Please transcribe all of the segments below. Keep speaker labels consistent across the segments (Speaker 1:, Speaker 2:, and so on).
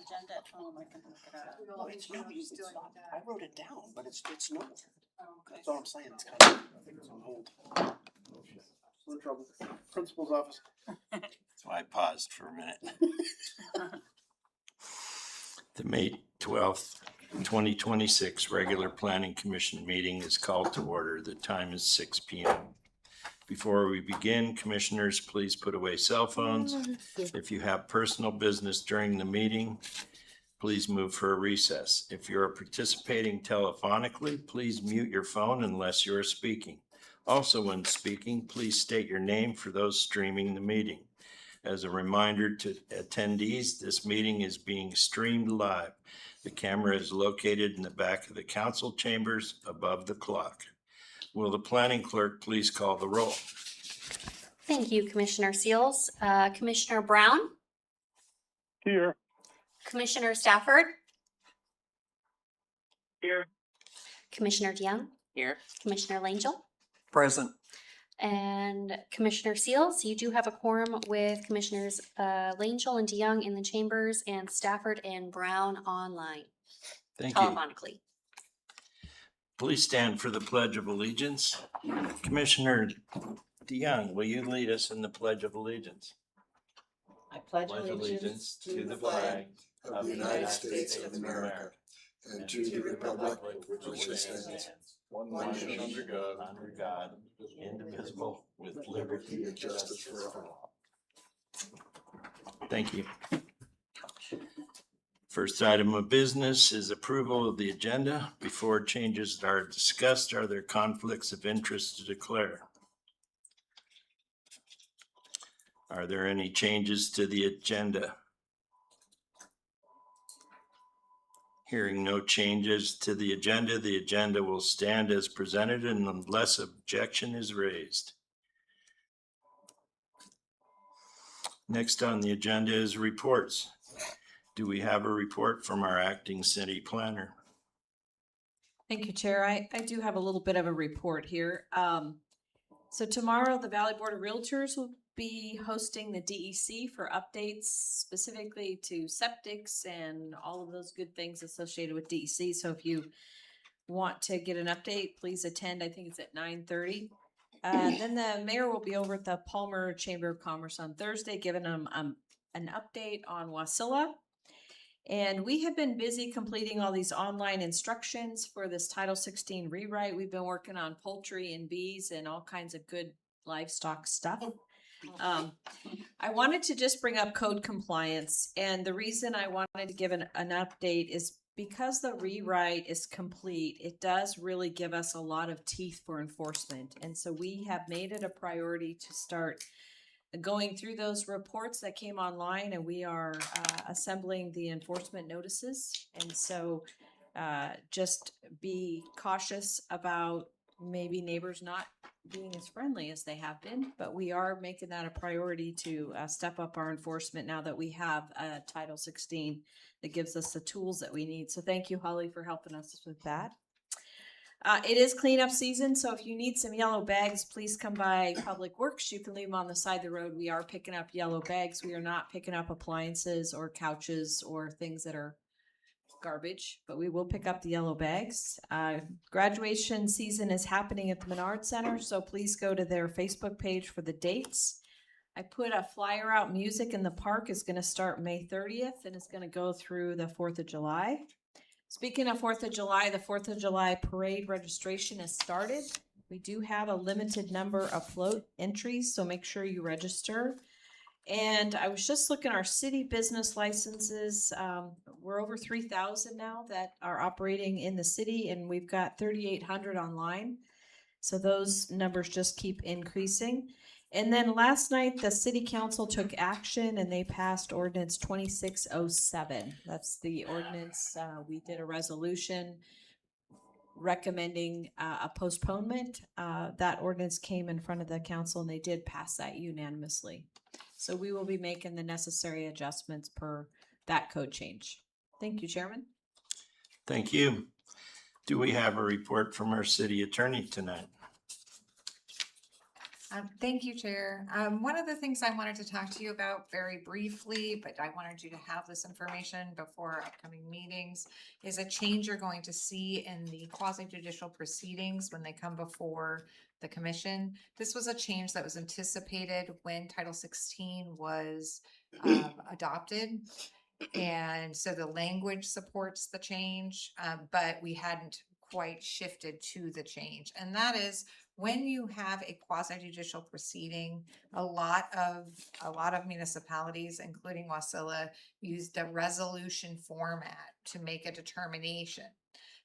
Speaker 1: agenda? Oh, I can look it up.
Speaker 2: No, it's not. It's not. I wrote it down, but it's nowhere.
Speaker 1: Oh, okay.
Speaker 2: That's all I'm saying. It's kind of, I think it's on hold. We're in trouble. Principal's office.
Speaker 3: So I paused for a minute. The May 12th, 2026 regular Planning Commission meeting is called to order. The time is 6 p.m. Before we begin, commissioners, please put away cell phones. If you have personal business during the meeting, please move for a recess. If you're participating telephonically, please mute your phone unless you're speaking. Also, when speaking, please state your name for those streaming the meeting. As a reminder to attendees, this meeting is being streamed live. The camera is located in the back of the council chambers above the clock. Will the planning clerk please call the roll?
Speaker 4: Thank you, Commissioner Seals. Commissioner Brown?
Speaker 5: Here.
Speaker 4: Commissioner Stafford?
Speaker 5: Here.
Speaker 4: Commissioner DeYoung?
Speaker 1: Here.
Speaker 4: Commissioner Langell?
Speaker 2: Present.
Speaker 4: And Commissioner Seals, you do have a quorum with Commissioners Langell and DeYoung in the chambers and Stafford and Brown online,
Speaker 3: Thank you.
Speaker 4: telephonically.
Speaker 3: Please stand for the Pledge of Allegiance. Commissioner DeYoung, will you lead us in the Pledge of Allegiance?
Speaker 1: I pledge allegiance to the flag
Speaker 6: of the United States of America and to the republic for which it stands, one nation under God,
Speaker 3: indivisible, with liberty
Speaker 6: and justice for all.
Speaker 3: Thank you. First item of business is approval of the agenda. Before changes are discussed, are there conflicts of interest to declare? Are there any changes to the agenda? Hearing no changes to the agenda will stand as presented unless objection is raised. Next on the agenda is reports. Do we have a report from our acting city planner?
Speaker 7: Thank you, Chair. I do have a little bit of a report here. So tomorrow, the Valley Board of Realtors will be hosting the DEC for updates specifically to septics and all of those good things associated with DEC. So if you want to get an update, please attend. I think it's at 9:30. Then the mayor will be over at the Palmer Chamber of Commerce on Thursday, giving them an update on Wasilla. And we have been busy completing all these online instructions for this Title 16 rewrite. We've been working on poultry and bees and all kinds of good livestock stuff. I wanted to just bring up code compliance. And the reason I wanted to give an update is because the rewrite is complete, it does really give us a lot of teeth for enforcement. And so we have made it a priority to start going through those reports that came online, and we are assembling the enforcement notices. And so just be cautious about maybe neighbors not being as friendly as they have been, but we are making that a priority to step up our enforcement now that we have Title 16 that gives us the tools that we need. So thank you, Holly, for helping us with that. It is cleanup season, so if you need some yellow bags, please come by Public Works. You can leave them on the side of the road. We are picking up yellow bags. We are not picking up appliances or couches or things that are garbage, but we will pick up the yellow bags. Graduation season is happening at the Menard Center, so please go to their Facebook page for the dates. I put a flyer out. Music in the Park is going to start May 30th and it's going to go through the 4th of July. Speaking of 4th of July, the 4th of July parade registration has started. We do have a limited number of float entries, so make sure you register. And I was just looking at our city business licenses. We're over 3,000 now that are operating in the city, and we've got 3,800 online. So those numbers just keep increasing. And then last night, the city council took action and they passed ordinance 2607. That's the ordinance. We did a resolution recommending a postponement. That ordinance came in front of the council and they did pass that unanimously. So we will be making the necessary adjustments per that code change. Thank you, Chairman.
Speaker 3: Thank you. Do we have a report from our city attorney tonight?
Speaker 8: Thank you, Chair. One of the things I wanted to talk to you about very briefly, but I wanted you to have this information before upcoming meetings, is a change you're going to see in the quasi-judicial proceedings when they come before the commission. This was a change that was anticipated when Title 16 was adopted. And so the language supports the change, but we hadn't quite shifted to the change. And that is when you have a quasi-judicial proceeding, a lot of municipalities, including Wasilla, use the resolution format to make a determination.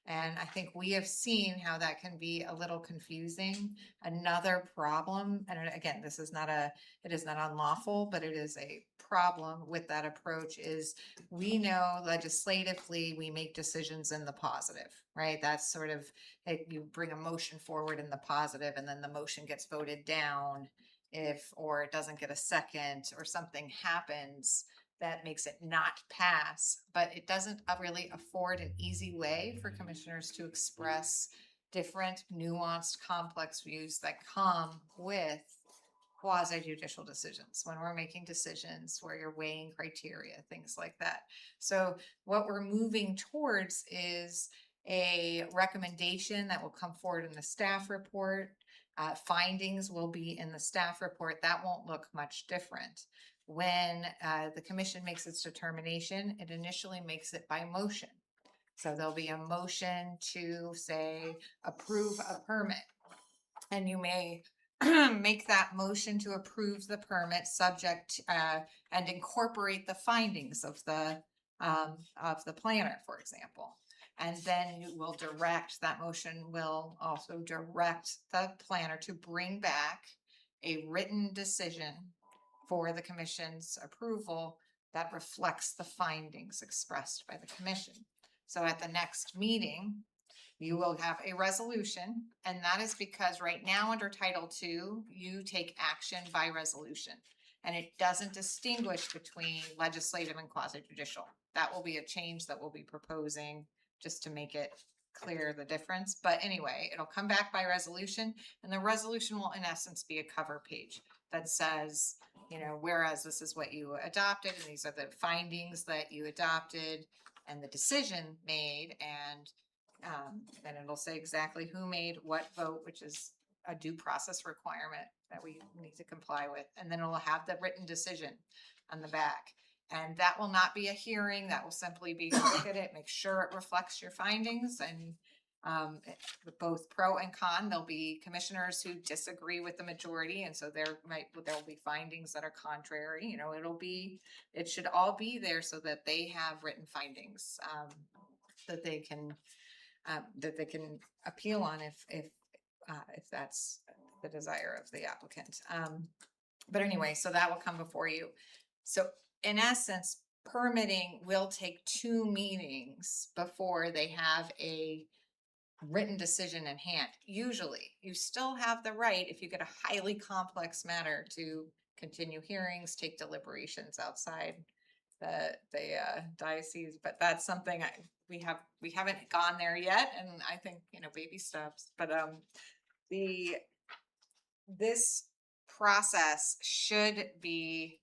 Speaker 8: And I think we have seen how that can be a little confusing. Another problem, and again, it is not unlawful, but it is a problem with that approach, is we know legislatively we make decisions in the positive, right? That's sort of, you bring a motion forward in the positive and then the motion gets voted down or it doesn't get a second or something happens that makes it not pass, but it doesn't really afford an easy way for commissioners to express different nuanced, complex views that come with quasi-judicial decisions when we're making decisions where you're weighing criteria, things like that. So what we're moving towards is a recommendation that will come forward in the staff report. Findings will be in the staff report. That won't look much different. When the commission makes its determination, it initially makes it by motion. So there'll be a motion to, say, approve a permit. And you may make that motion to approve the permit subject and incorporate the findings of the planner, for example. And then you will that motion will also direct the planner to bring back a written decision for the commission's approval that reflects the findings expressed by the commission. So at the next meeting, you will have a resolution, and that is because right now under Title II, you take action by resolution, and it doesn't distinguish between legislative and quasi-judicial. That will be a change that we'll be proposing just to make it clear the difference. But anyway, it'll come back by resolution, and the resolution will in essence be a cover page that says, you know, whereas this is what you adopted, and these are the findings that you adopted and the decision made, and then it'll say exactly who made what vote, which is a due process requirement that we need to comply with. And then it'll have the written decision on the back. And that will not be a hearing. That will simply be look at it, make sure it reflects your findings, and both pro and con. There'll be commissioners who disagree with the majority, and so there'll be findings that are contrary. You know, it should all be there so that they have written findings that they can appeal on if that's the desire of the applicant. But anyway, so that will come before you. So in essence, permitting will take 2 meetings before they have a written decision in hand. Usually, you still have the right, if you get a highly complex matter, to continue hearings, take deliberations outside the diocese, but that's something we haven't gone there yet, and I think, you know, baby steps. But this process should be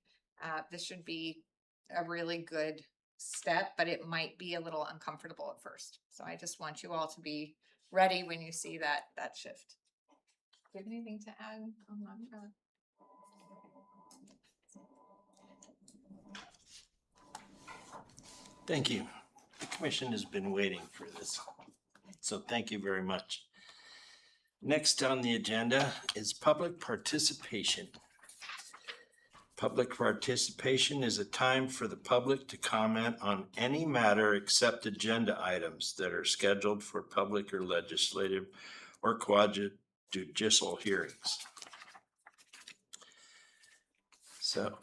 Speaker 8: a really good step, but it might be a little uncomfortable at first. So I just want you all to be ready when you see that shift. Do you have anything to add on that?
Speaker 3: Thank you. The commission has been waiting for this, so thank you very much. Next on the agenda is public participation. Public participation is a time for the public to comment on any matter except agenda items that are scheduled for public or legislative or quasi-judicial hearings. So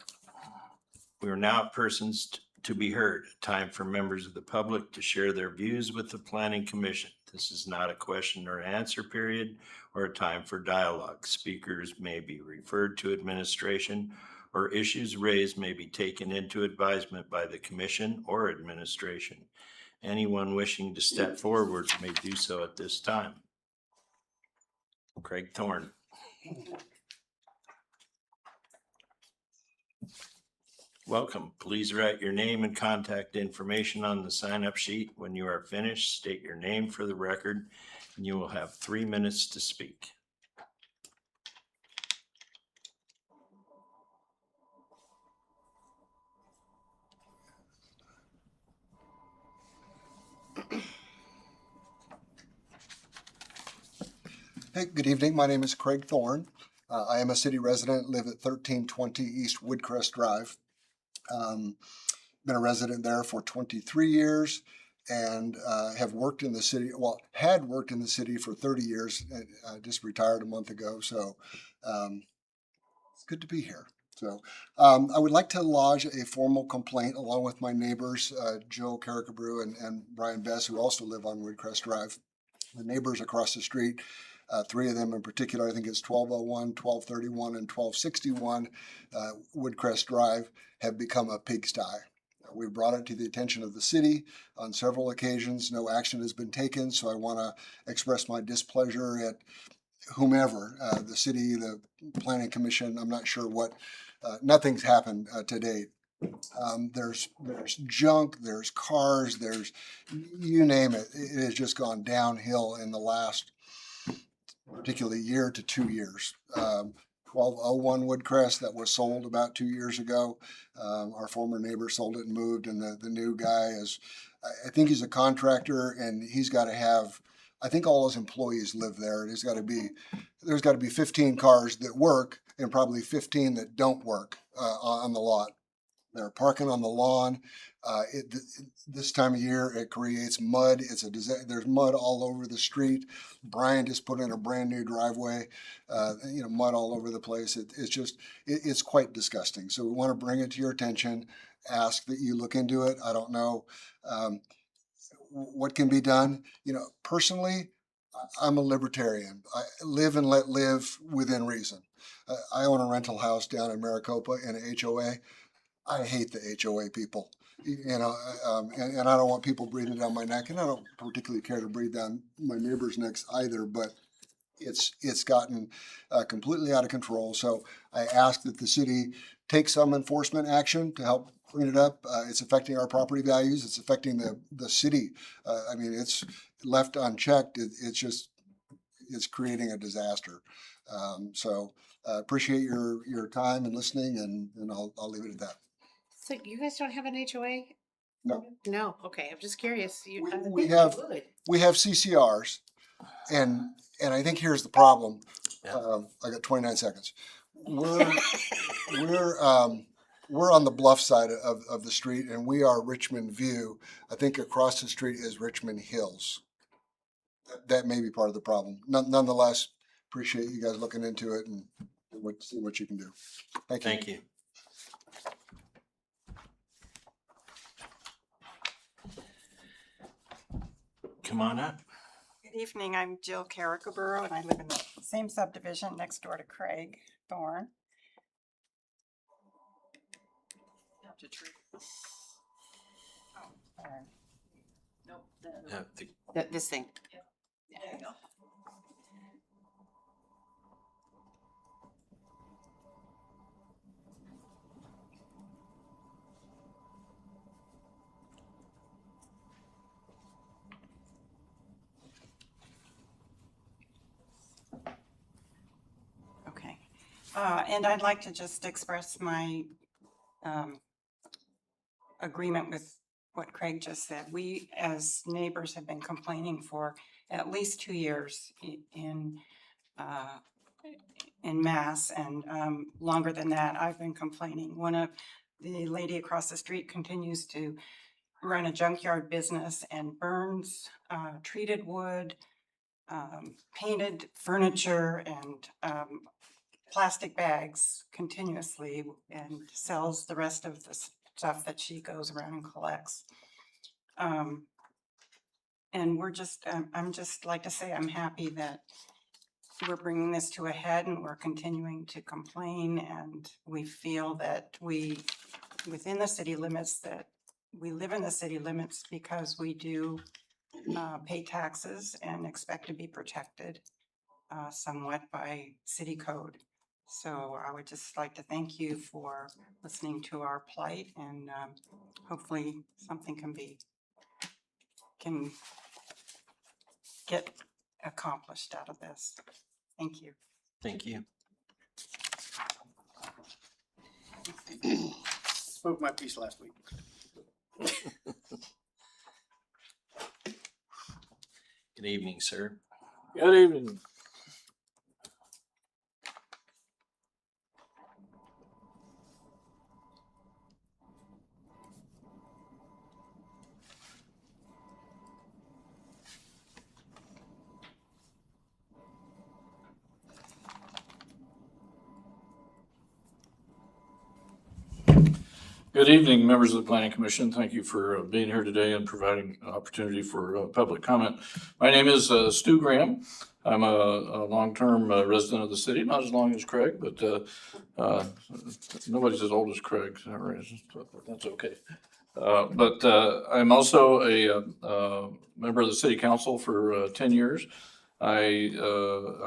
Speaker 3: we are now persons to be heard, time for members of the public to share their views with the Planning Commission. This is not a question or answer period or a time for dialogue. Speakers may be referred to administration, or issues raised may be taken into advisement by the commission or administration. Anyone wishing to step forward may do so at this time. Craig Thorne. Welcome. Please write your name and contact information on the sign-up sheet. When you are finished, state your name for the record, and you will have 3 minutes to speak.
Speaker 6: Hey, good evening. My name is Craig Thorne. I am a city resident, live at 1320 East Woodcrest Drive. Been a resident there for 23 years and have worked in the city, well, had worked in the city for 30 years, just retired a month ago. So it's good to be here. So I would like to lodge a formal complaint along with my neighbors, Joe Carrickabrew and Brian Bess, who also live on Woodcrest Drive. The neighbors across the street, 3 of them in particular, I think it's 1201, 1231, and 1261 Woodcrest Drive, have become a pigsty. We've brought it to the attention of the city on several occasions. No action has been taken, so I want to express my displeasure at whomever, the city, the planning commission. I'm not sure what, nothing's happened to date. There's junk, there's cars, there's, you name it. It has just gone downhill in the last, particularly year to 2 years. 1201 Woodcrest, that was sold about 2 years ago. Our former neighbor sold it and moved, and the new guy is, I think he's a contractor, and he's got to have, I think all his employees live there. There's got to be 15 cars that work and probably 15 that don't work on the lot. They're parking on the lawn. This time of year, it creates mud. It's a disaster. There's mud all over the street. Brian just put in a brand new driveway. Mud all over the place. It's quite disgusting. So we want to bring it to your attention. Ask that you look into it. I don't know what can be done. Personally, I'm a libertarian. I live and let live within reason. I own a rental house down in Maricopa in an HOA. I hate the HOA people, and I don't want people breathing down my neck, and I don't particularly care to breathe down my neighbor's necks either, but it's gotten completely out of control. So I ask that the city take some enforcement action to help clean it up. It's affecting our property values. It's affecting the city. It's left unchecked. It's creating a disaster. So appreciate your time and listening, and I'll leave it at that.
Speaker 9: So you guys don't have an HOA?
Speaker 6: No.
Speaker 9: No, okay, I'm just curious. I would
Speaker 6: We
Speaker 9: think you
Speaker 6: have
Speaker 9: would.
Speaker 6: we have CCRs, and I think here's the problem. I got 29 seconds. We're on the bluff side of the street, and we are Richmond View. I think across the street is Richmond Hills. That may be part of the problem. Nonetheless, appreciate you guys looking into it and see what you can do. Thank you.
Speaker 3: Thank you. Come on up.
Speaker 10: Good evening, I'm Jill Carrickabrew, and I live in the same subdivision next door to Craig Thorne.
Speaker 9: This thing.
Speaker 10: There you go. Okay, and I'd like to just express my agreement with what Craig just said. We, as neighbors, have been complaining for at least 2 years in mass, and longer than that, I've been complaining. One of the lady across the street continues to run a junkyard business and burns treated wood, painted furniture, and plastic bags continuously, and sells the rest of the stuff that she goes around and collects. And I'm just like to say, I'm happy that we're bringing this to a head and we're continuing to complain, and we feel that within the city limits, that we live in the city limits because we do pay taxes and expect to be protected somewhat by city code. So I would just like to thank you for listening to our plight, and hopefully something can get accomplished out of this. Thank you.
Speaker 3: Thank you.
Speaker 2: Spoke my piece last week.
Speaker 3: Good evening, sir.
Speaker 5: Good evening. Good evening, members of the Planning Commission. Thank you for being here today and providing an opportunity for public comment. My name is Stu Graham. I'm a long-term resident of the city, not as long as Craig, but nobody's as old as Craig, but that's okay. But I'm also a member of the city council for 10 years. I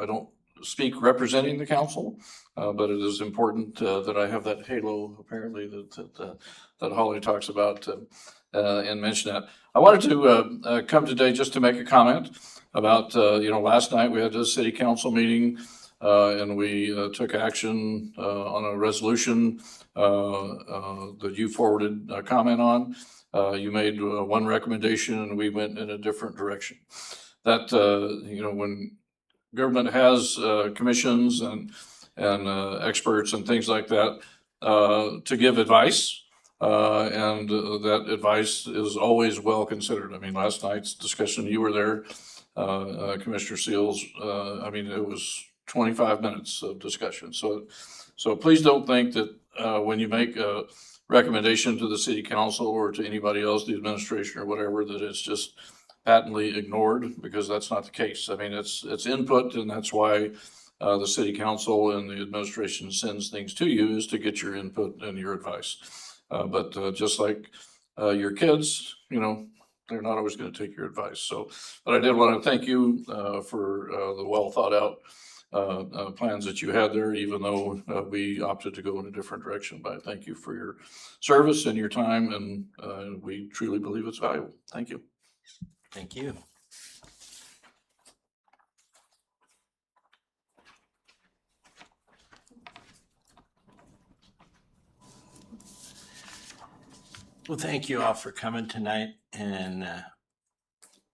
Speaker 5: don't speak representing the council, but it is important that I have that halo, apparently, that Holly talks about and mention that. I wanted to come today just to make a comment about, last night we had a city council meeting and we took action on a resolution that you forwarded a comment on. You made one recommendation and we went in a different direction. That, when government has commissions and experts and things like that to give advice, and that advice is always well considered. I mean, last night's discussion, you were there, Commissioner Seals. It was 25 minutes of discussion. So please don't think that when you make a recommendation to the city council or to anybody else, the administration or whatever, that it's just patently ignored, because that's not the case. I mean, it's input, and that's why the city council and the administration sends things to you, is to get your input and your advice. But just like your kids, they're not always going to take your advice. So, but I did want to thank you for the well thought out plans that you had there, even though we opted to go in a different direction. But I thank you for your service and your time, and we truly believe it's valuable. Thank you.
Speaker 3: Thank you. Well, thank you all for coming tonight. And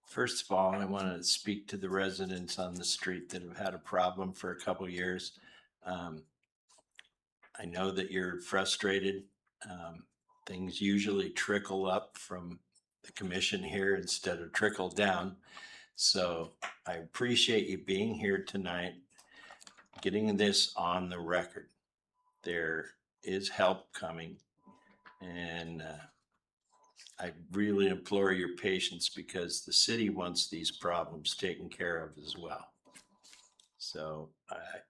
Speaker 3: first of all, I want to speak to the residents on the street that have had a problem for a couple years. I know that you're frustrated. Things usually trickle up from the commission here instead of trickle down. So I appreciate you being here tonight, getting this on the record. There is help coming, and I really implore your patience, because the city wants these problems taken care of as well. So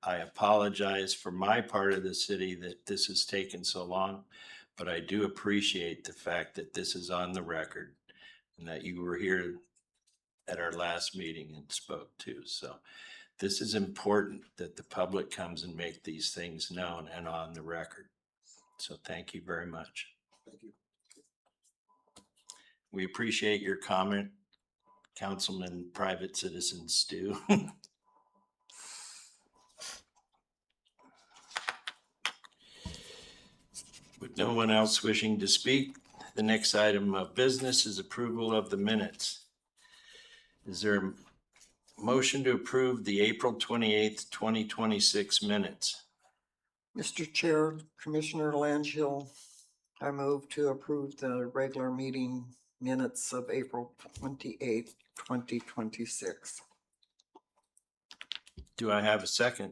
Speaker 3: I apologize for my part of the city that this has taken so long, but I do appreciate the fact that this is on the record and that you were here at our last meeting and spoke too. So this is important, that the public comes and make these things known and on the record. So thank you very much.
Speaker 6: Thank you.
Speaker 3: We appreciate your comment, Councilman Private Citizen Stu. With no one else wishing to speak, the next item of business is approval of the minutes. Is there a motion to approve the April 28th, 2026 minutes?
Speaker 11: Mr. Chair, Commissioner Langell, I move to approve the regular meeting minutes of April 28th, 2026.
Speaker 3: Do I have a second?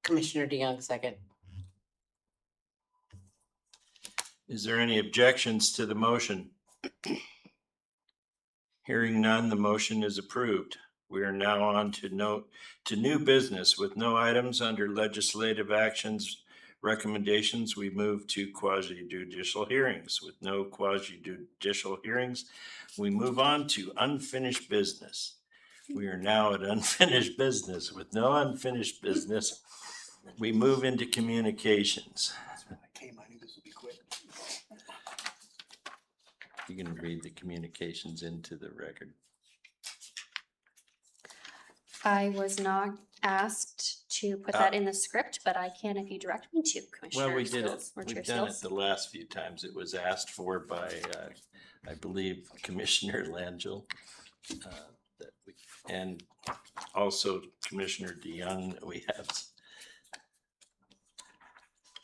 Speaker 9: Commissioner DeYoung, second.
Speaker 3: Is there any objections to the motion? Hearing none, the motion is approved. We are now on to new business. With no items under legislative actions recommendations, we move to quasi-judicial hearings. With no quasi-judicial hearings, we move on to unfinished business. We are now at unfinished business. With no unfinished business, We move into communications.
Speaker 2: When I came, I knew this would be quick.
Speaker 3: You can read the communications into the record.
Speaker 4: I was not asked to put that in the script, but I can if you direct me to, Commissioner
Speaker 3: Well, we did it.
Speaker 4: Seals or Chair
Speaker 3: We've done it
Speaker 4: Seals.
Speaker 3: the last few times. It was asked for by, I believe, Commissioner Langell. And also Commissioner DeYoung that we have.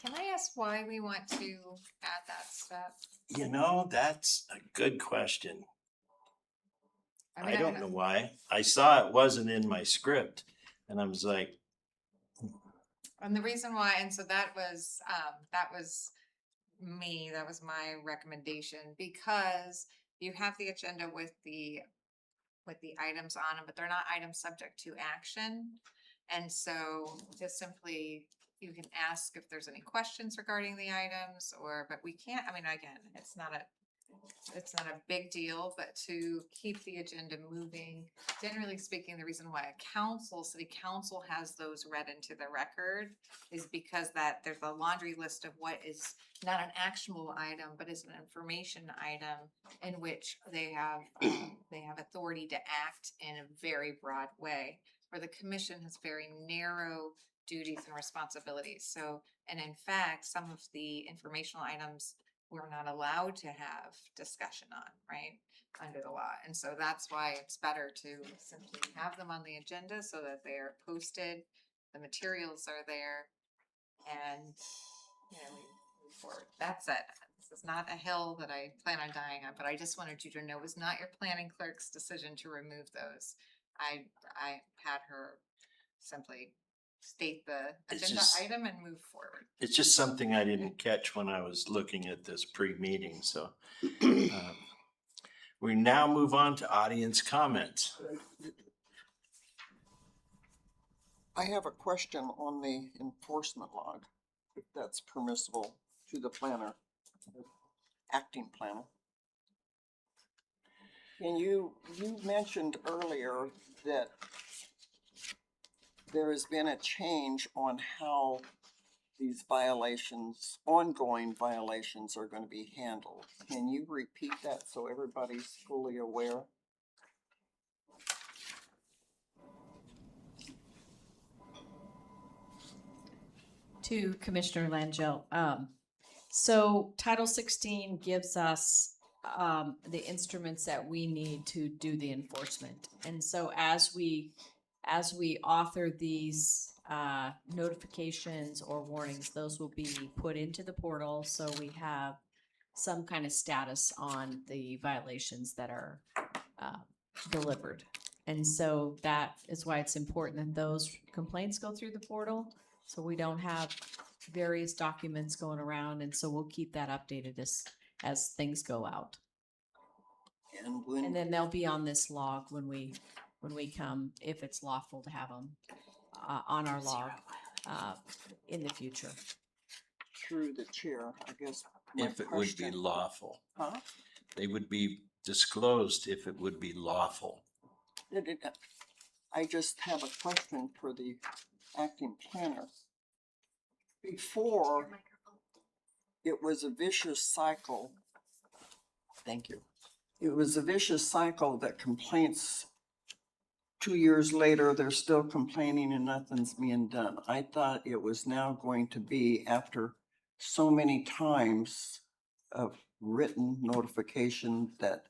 Speaker 8: Can I ask why we want to add that step?
Speaker 3: You know, that's a good question. I don't know why. I saw it wasn't in my script and I was like,
Speaker 8: And the reason why, and so that was me, that was my recommendation, because you have the agenda with the items on them, but they're not items subject to action. And so just simply, you can ask if there's any questions regarding the items but we can't, I mean, again, it's not a big deal, but to keep the agenda moving, generally speaking, the reason why city council has those read into the record is because there's a laundry list of what is not an actionable item, but is an information item in which they have authority to act in a very broad way, where the commission has very narrow duties and responsibilities. So, and in fact, some of the informational items we're not allowed to have discussion on, right, under the law. And so that's why it's better to simply have them on the agenda so that they are posted, the materials are there, and, we move forward. That's it. This is not a hill that I plan on dying on, but I just wanted you to know it was not your planning clerk's decision to remove those. I had her simply state the agenda item and move forward.
Speaker 3: it's just something I didn't catch when I was looking at this pre-meeting, so. We now move on to audience comments.
Speaker 11: I have a question on the enforcement log, if that's permissible to the planner, acting planner. And you mentioned earlier that there has been a change on how these violations, ongoing violations, are going to be handled. Can you repeat that so everybody's fully aware?
Speaker 7: To Commissioner Langell. So Title 16 gives us the instruments that we need to do the enforcement. And so as we author these notifications or warnings, those will be put into the portal so we have some kind of status on the violations that are delivered. And so that is why it's important that those complaints go through the portal, so we don't have various documents going around. And so we'll keep that updated as things go out. And then they'll be on this log when we come, if it's lawful to have them on our log in the future.
Speaker 11: Through the chair, I guess.
Speaker 3: If it would be lawful.
Speaker 11: Huh?
Speaker 3: They would be disclosed if it would be lawful.
Speaker 11: I just have a question for the acting planner. Before, it was a vicious cycle. Thank you. It was a vicious cycle that complaints, 2 years later, they're still complaining and nothing's being done. I thought it was now going to be, after so many times of written notification, that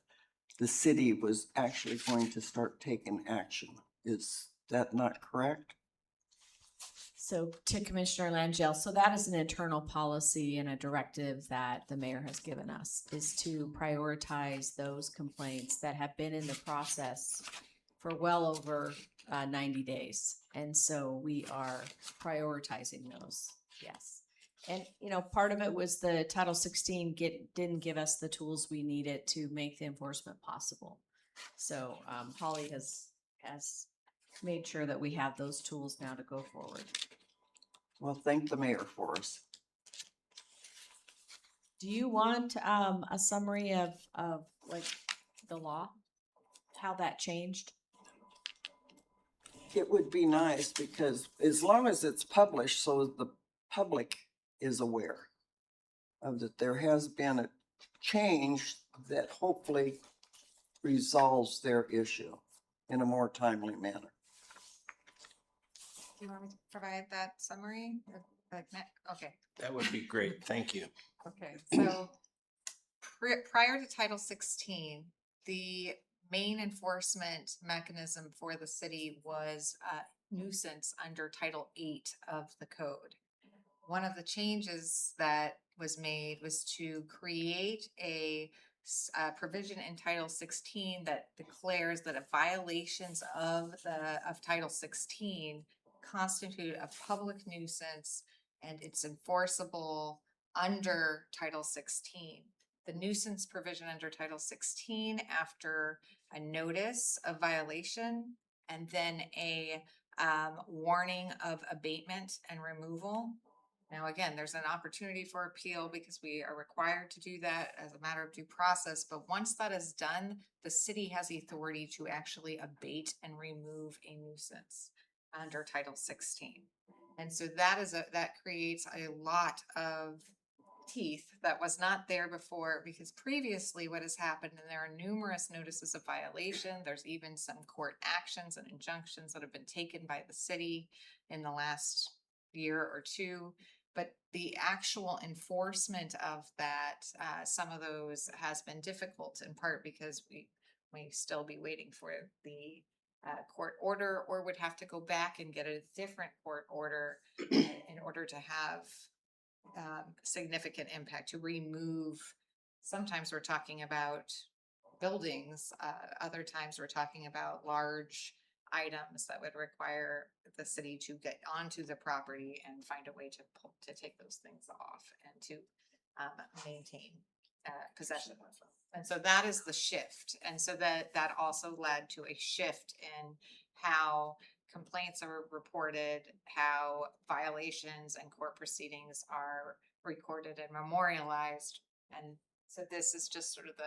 Speaker 11: the city was actually going to start taking action. Is that not correct?
Speaker 7: So to Commissioner Langell, so that is an internal policy and a directive that the mayor has given us, is to prioritize those complaints that have been in the process for well over 90 days. And so we are prioritizing those, yes. And, part of it was the Title 16 didn't give us the tools we needed to make the enforcement possible. So Holly has made sure that we have those tools now to go forward.
Speaker 11: Well, thank the mayor for us.
Speaker 7: Do you want a summary of like the law, how that changed?
Speaker 11: it would be nice because as long as it's published, so the public is aware of that there has been a change that hopefully resolves their issue in a more timely manner.
Speaker 8: Do you want me to provide that summary? Okay.
Speaker 3: That would be great. Thank you.
Speaker 8: Okay, so prior to Title 16, the main enforcement mechanism for the city was nuisance under Title 8 of the code. One of the changes that was made was to create a provision in Title 16 that declares that violations of Title 16 constitute a public nuisance and it's enforceable under Title 16. The nuisance provision under Title 16 after a notice of violation and then a warning of abatement and removal. Now, again, there's an opportunity for appeal because we are required to do that as a matter of due process. But once that is done, the city has the authority to actually abate and remove a nuisance under Title 16. And so that creates a lot of teeth that was not there before, because previously what has happened, and there are numerous notices of violation, there's even some court actions and injunctions that have been taken by the city in the last year or two, but the actual enforcement of that, some of those has been difficult, in part because we may still be waiting for the court order, or would have to go back and get a different court order in order to have significant impact to remove. Sometimes we're talking about buildings, other times we're talking about large items that would require the city to get onto the property and find a way to take those things off and to maintain possession of them. And so that is the shift. And so that also led to a shift in how complaints are reported, how violations and court proceedings are recorded and memorialized. And so this is just sort of the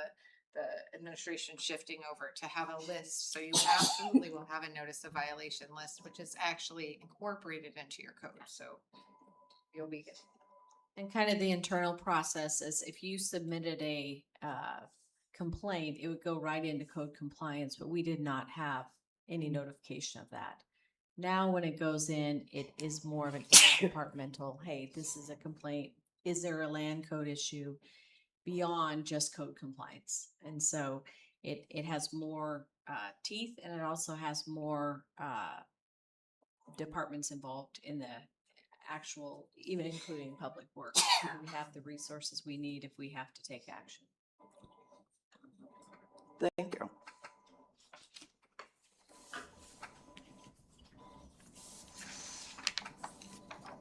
Speaker 8: administration shifting over to have a list. So you absolutely will have a notice of violation list, which is actually incorporated into your code. So you'll be good.
Speaker 7: And kind of the internal process is if you submitted a complaint, it would go right into code compliance, but we did not have any notification of that. Now, when it goes in, it is more of an departmental, hey, this is a complaint. Is there a land code issue beyond just code compliance? And so it has more teeth, and it also has more departments involved in the actual, even including public works. We have the resources we need if we have to take action.
Speaker 11: Thank you.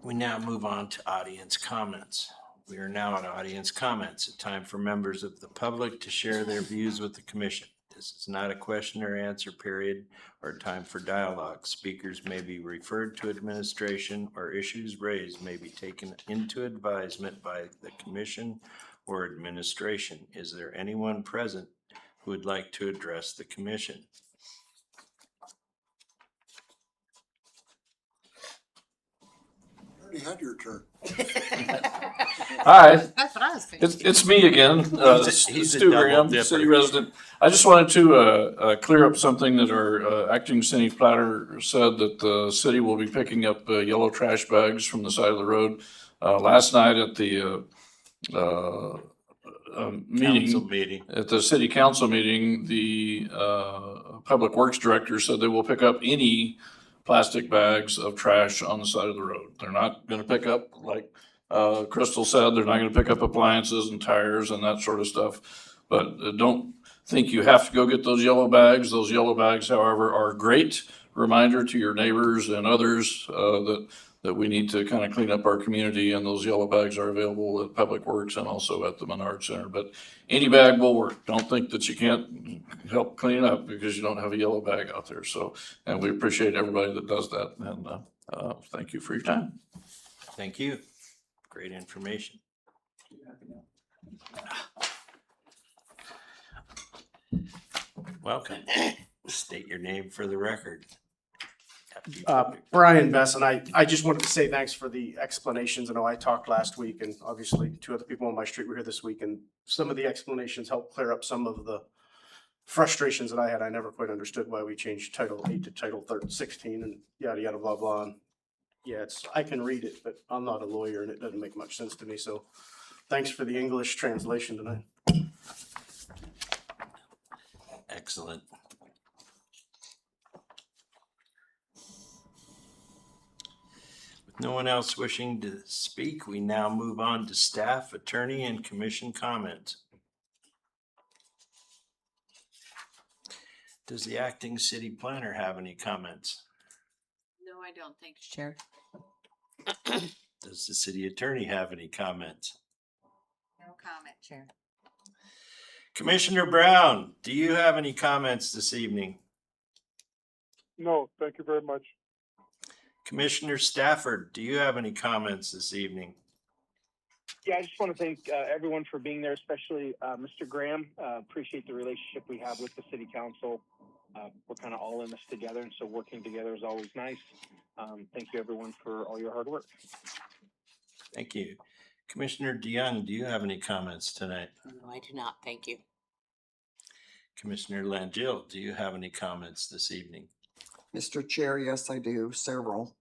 Speaker 3: We now move on to audience comments. We are now at audience comments, a time for members of the public to share their views with the commission. This is not a question or answer period or time for dialogue. Speakers may be referred to administration, or issues raised may be taken into advisement by the commission or administration. Is there anyone present who would like to address the commission?
Speaker 6: You had your turn.
Speaker 5: Hi,
Speaker 8: That's what I was thinking.
Speaker 5: it's me again,
Speaker 3: He's a
Speaker 5: Stu
Speaker 3: double
Speaker 5: Graham,
Speaker 3: dipper.
Speaker 5: city resident. I just wanted to clear up something that our acting city planner said, that the city will be picking up yellow trash bags from the side of the road. Last night at the
Speaker 3: Meeting.
Speaker 5: at the city council meeting, the public works director said they will pick up any plastic bags of trash on the side of the road. They're not gonna pick up, like Crystal said, they're not gonna pick up appliances and tires and that sort of stuff. But don't think you have to go get those yellow bags. Those yellow bags, however, are a great reminder to your neighbors and others that we need to kind of clean up our community, and those yellow bags are available at Public Works and also at the Menard Center. But any bag will work. Don't think that you can't help clean up because you don't have a yellow bag out there. So, and we appreciate everybody that does that. And thank you for your time.
Speaker 3: Thank you. Great information. Welcome. State your name for the record.
Speaker 2: Brian Bess, and I just wanted to say thanks for the explanations. I know I talked last week, and obviously two other people on my street were here this week, and some of the explanations helped clear up some of the frustrations that I had. I never quite understood why we changed Title 8 to Title 16 and yada, yada, blah, blah. And yeah, I can read it, but I'm not a lawyer and it doesn't make much sense to me. So thanks for the English translation tonight.
Speaker 3: Excellent. With no one else wishing to speak, we now move on to staff, attorney, and commission comments. Does the acting city planner have any comments?
Speaker 7: No, I don't. Thanks, Chair.
Speaker 3: Does the city attorney have any comments?
Speaker 8: No comment, Chair.
Speaker 3: Commissioner Brown, do you have any comments this evening?
Speaker 12: No, thank you very much.
Speaker 3: Commissioner Stafford, do you have any comments this evening?
Speaker 13: Yeah, I just want to thank everyone for being there, especially Mr. Graham. Appreciate the relationship we have with the city council. We're kind of all in this together, and so working together is always nice. Thank you, everyone, for all your hard work.
Speaker 3: Thank you. Commissioner DeYoung, do you have any comments tonight?
Speaker 9: No, I do not. Thank you.
Speaker 3: Commissioner Langell, do you have any comments this evening?
Speaker 11: Mr. Chair, yes, I do, several.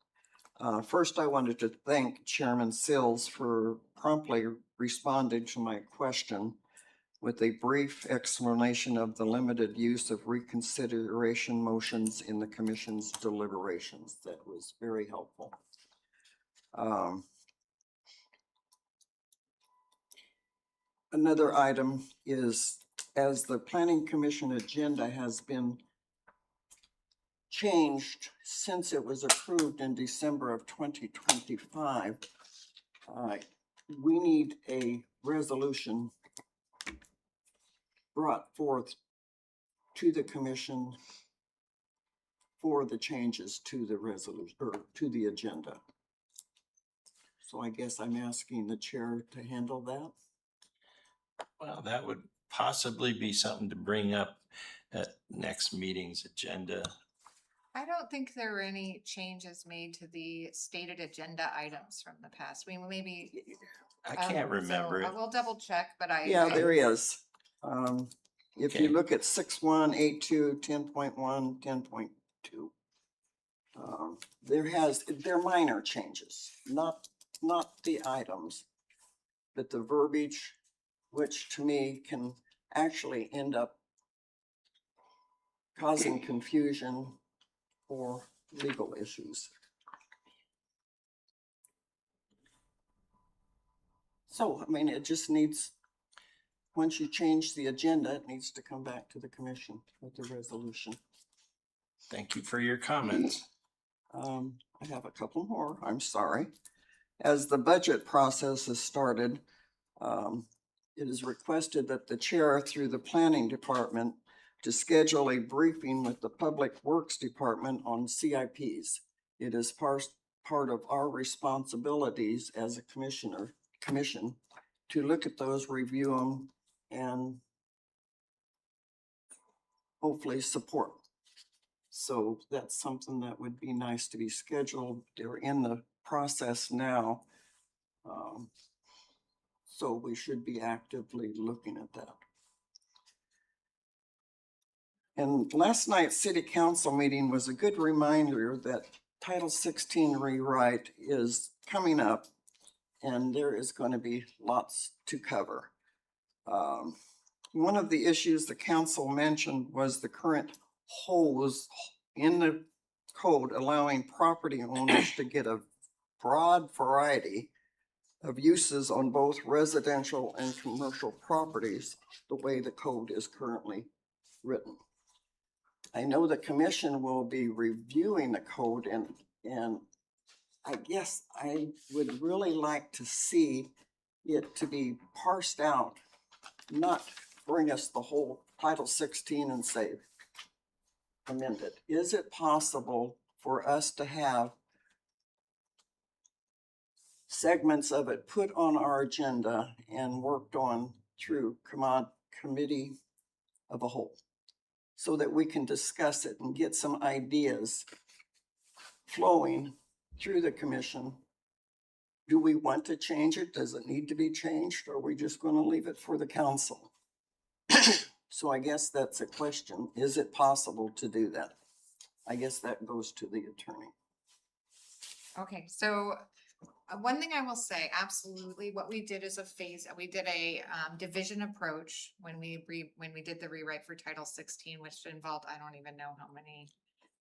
Speaker 11: First, I wanted to thank Chairman Sills for promptly responding to my question with a brief explanation of the limited use of reconsideration motions in the commission's deliberations. That was very helpful. Another item is, as the Planning Commission agenda has been changed since it was approved in December of 2025, we need a resolution brought forth to the commission for the changes to the resolution or to the agenda. So I guess I'm asking the chair to handle that.
Speaker 3: Well, that would possibly be something to bring up at next meeting's agenda.
Speaker 8: I don't think there were any changes made to the stated agenda items from the past. We maybe.
Speaker 3: I can't remember
Speaker 8: so
Speaker 3: it.
Speaker 8: I will double check, but
Speaker 11: Yeah, there is. If you
Speaker 3: Okay.
Speaker 11: look at 6.1, 8.2, 10.1, 10.2, they're minor changes, not the items, but the verbiage, which to me can actually end up causing confusion or legal issues. So, I mean, it just needs, once you change the agenda, it needs to come back to the commission with the resolution.
Speaker 3: Thank you for your comments.
Speaker 11: I have a couple more, I'm sorry. As the budget process has started, it is requested that the chair, through the planning department, to schedule a briefing with the Public Works Department on CIPs. It is part of our responsibilities as a commission to look at those, review them, and hopefully support. So that's something that would be nice to be scheduled. They're in the process now. So we should be actively looking at that. And last night's city council meeting was a good reminder that Title 16 rewrite is coming up and there is going to be lots to cover. One of the issues the council mentioned was the current holes in the code allowing property owners to get a broad variety of uses on both residential and commercial properties, the way the code is currently written. I know the commission will be reviewing the code, and I guess I would really like to see it to be parsed out, not bring us the whole Title 16 and say, amend it. Is it possible for us to have segments of it put on our agenda and worked on through committee of a whole, so that we can discuss it and get some ideas flowing through the commission. Do we want to change it? Does it need to be changed? Or are we just going to leave it for the council? So I guess that's a question. Is it possible to do that? I guess that goes to the attorney.
Speaker 8: Okay, so one thing I will say, absolutely, what we did is we did a division approach when we did the rewrite for Title 16, which involved, I don't even know how many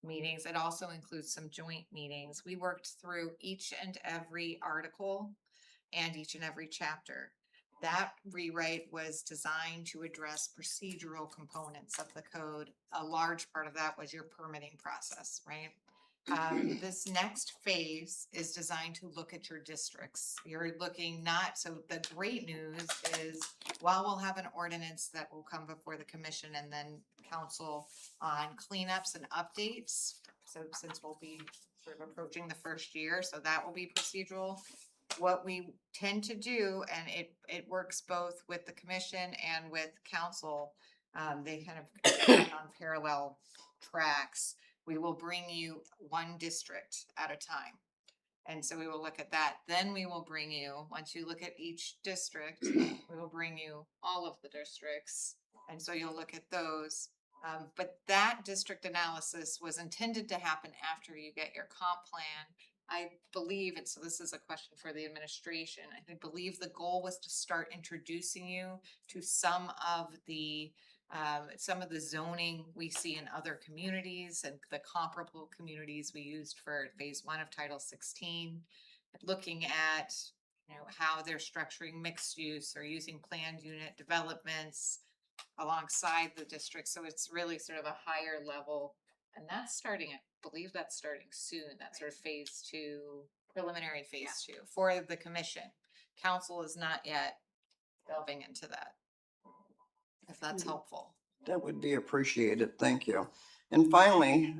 Speaker 8: meetings. It also includes some joint meetings. We worked through each and every article and each and every chapter. That rewrite was designed to address procedural components of the code. A large part of that was your permitting process, right? This next phase is designed to look at your districts. You're looking so the great news is while we'll have an ordinance that will come before the commission and then council on cleanups and updates. So since we'll be sort of approaching the first year, so that will be procedural. What we tend to do, and it works both with the commission and with council, they kind of run on parallel tracks. We will bring you one district at a time. And so we will look at that. Then we will bring you, once you look at each district, we will bring you all of the districts. And so you'll look at those. But that district analysis was intended to happen after you get your comp plan. I believe, and so this is a question for the administration, I believe the goal was to start introducing you to some of the zoning we see in other communities and the comparable communities we used for phase 1 of Title 16, looking at how they're structuring mixed use or using planned unit developments alongside the district. So it's really sort of a higher level, and that's starting, I believe that's starting soon. That's sort of phase 2, preliminary phase 2 for the commission. Council is not yet delving into that, if that's helpful.
Speaker 11: That would be appreciated. Thank you. And finally,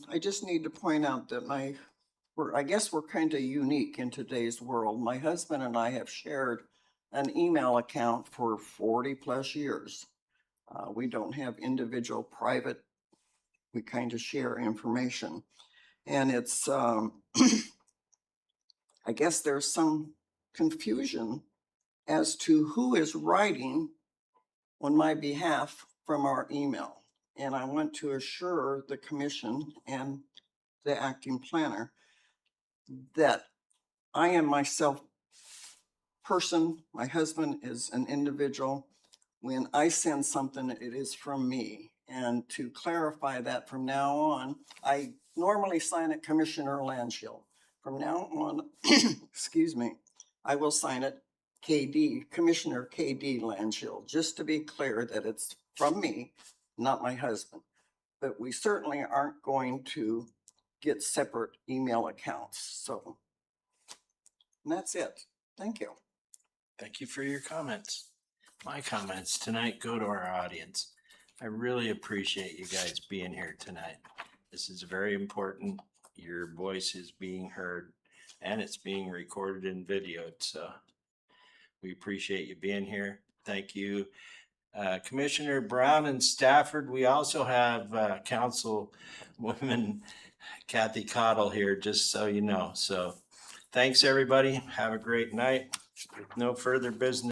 Speaker 11: I just need to point out that I guess we're kind of unique in today's world. My husband and I have shared an email account for 40 plus years. We don't have individual private, we kind of share information. And it's, I guess there's some confusion as to who is writing on my behalf from our email. And I want to assure the commission and the acting planner that I am myself person, my husband is an individual. When I send something, it is from me. And to clarify that from now on, I normally sign it Commissioner Landshill. From now on, excuse me, I will sign it KD, Commissioner KD Landshill, just to be clear that it's from me, not my husband. But we certainly aren't going to get separate email accounts. So and that's it. Thank you.
Speaker 3: Thank you for your comments. My comments tonight go to our audience. I really appreciate you guys being here tonight. This is very important. Your voice is being heard and it's being recorded and videoed. So we appreciate you being here. Thank you. Commissioner Brown and Stafford, we also have Councilwoman Kathy Cottle here, just so you know. So thanks, everybody. Have a great night. No further business.